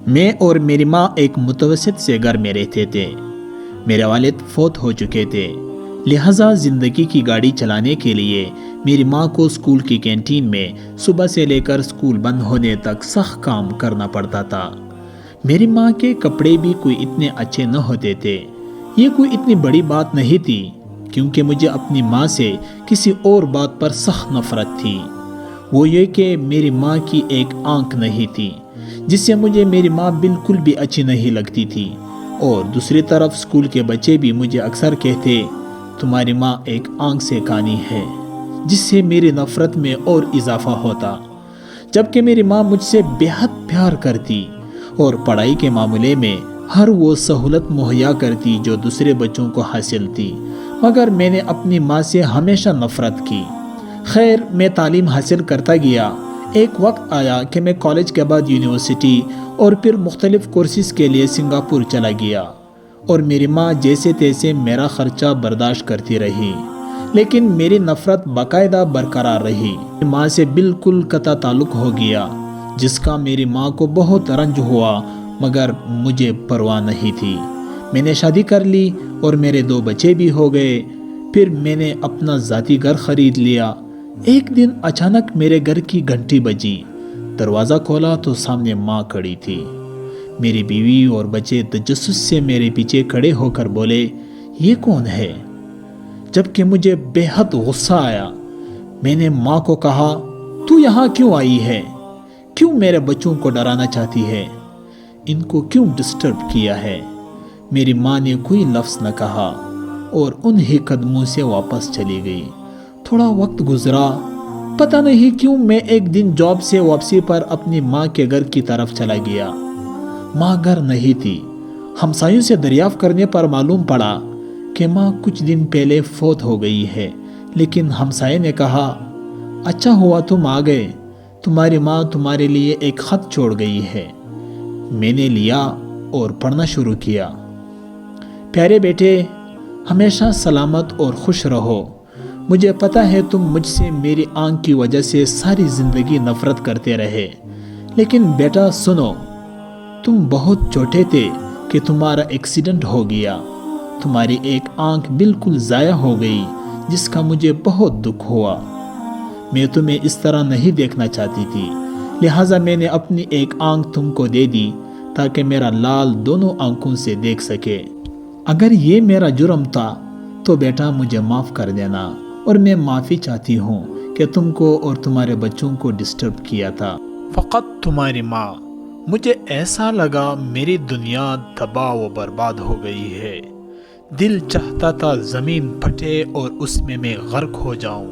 میں اور میری ماں ایک متوسط سے گھر میں رہتے تھے۔ میرے والد فوت ہو چکے تھے، لہٰذا زندگی کی گاڑی چلانے کے لیے میری ماں کو اسکول کی کینٹین میں صبح سے لے کر اسکول بند ہونے تک سخت کام کرنا پڑتا تھا۔ میری ماں کے کپڑے بھی کوئی اتنے اچھے نہ ہوتے تھے۔ یہ کوئی اتنی بڑی بات نہیں تھی، کیونکہ مجھے اپنی ماں سے کسی اور بات پر سخت نفرت تھی۔ وہ یہ کہ میری ماں کی ایک آنکھ نہیں تھی، جس سے مجھے میری ماں بالکل بھی اچھی نہیں لگتی تھی، اور دوسری طرف اسکول کے بچے بھی مجھے اکثر کہتے تمہاری ماں ایک آنکھ سے کانی ہے، جس سے میری نفرت میں اور اضافہ ہوتا، جبکہ میری ماں مجھ سے بے حد پیار کرتی اور پڑھائی کے معاملے میں ہر وہ سہولت مہیا کرتی جو دوسرے بچوں کو حاصل تھی، مگر میں نے اپنی ماں سے ہمیشہ نفرت کی۔ خیر، میں تعلیم حاصل کرتا گیا۔ ایک وقت آیا کہ میں کالج کے بعد یونیورسٹی اور پھر مختلف کورسز کے لیے سنگاپور چلا گیا، اور میری ماں جیسے تیسے میرا خرچہ برداشت کرتی رہی، لیکن میری نفرت باقاعدہ برقرار رہی۔ ماں سے بالکل قطع تعلق ہو گیا، جس کا میری ماں کو بہت رنج ہوا، مگر مجھے پرواہ نہیں تھی۔ میں نے شادی کر لی اور میرے 2 بچے بھی ہو گئے۔ پھر میں نے اپنا ذاتی گھر خرید لیا۔ ایک دن اچانک میرے گھر کی گھنٹی بجی۔ دروازہ کھولا تو سامنے ماں کھڑی تھی۔ میری بیوی اور بچے تجسس سے میرے پیچھے کھڑے ہو کر بولے، یہ کون ہے؟ جبکہ مجھے بے حد غصہ آیا۔ میں نے ماں کو کہا، تو یہاں کیوں آئی ہے؟ کیوں میرے بچوں کو ڈرانا چاہتی ہے؟ ان کو کیوں ڈسٹرب کیا ہے؟ میری ماں نے کوئی لفظ نہ کہا اور انہی قدموں سے واپس چلی گئی۔ تھوڑا وقت گزرا، پتہ نہیں کیوں میں ایک دن جاب سے واپسی پر اپنی ماں کے گھر کی طرف چلا گیا۔ ماں گھر نہیں تھی۔ ہمسایوں سے دریافت کرنے پر معلوم پڑا کہ ماں کچھ دن پہلے فوت ہو گئی ہے، لیکن ہمسائے نے کہا، اچھا ہوا تم آ گئے، تمہاری ماں تمہارے لیے ایک خط چھوڑ گئی ہے۔ میں نے لیا اور پڑھنا شروع کیا۔ پیارے بیٹے، ہمیشہ سلامت اور خوش رہو۔ مجھے پتہ ہے تم مجھ سے میری آنکھ کی وجہ سے ساری زندگی نفرت کرتے رہے، لیکن بیٹا سنو، تم بہت چھوٹے تھے کہ تمہارا ایکسیڈنٹ ہو گیا۔ تمہاری ایک آنکھ بالکل ضائع ہو گئی، جس کا مجھے بہت دکھ ہوا۔ میں تمہیں اس طرح نہیں دیکھنا چاہتی تھی، لہٰذا میں نے اپنی ایک آنکھ تم کو دے دی تاکہ میرا لال دونوں آنکھوں سے دیکھ سکے۔ اگر یہ میرا جرم تھا تو بیٹا مجھے معاف کر دینا، اور میں معافی چاہتی ہوں کہ تم کو اور تمہارے بچوں کو ڈسٹرب کیا تھا۔ فقط تمہاری ماں۔ مجھے ایسا لگا میری دنیا تباہ و برباد ہو گئی ہے۔ دل چاہتا تھا زمین پھٹے اور اس میں غرق ہو جاؤں۔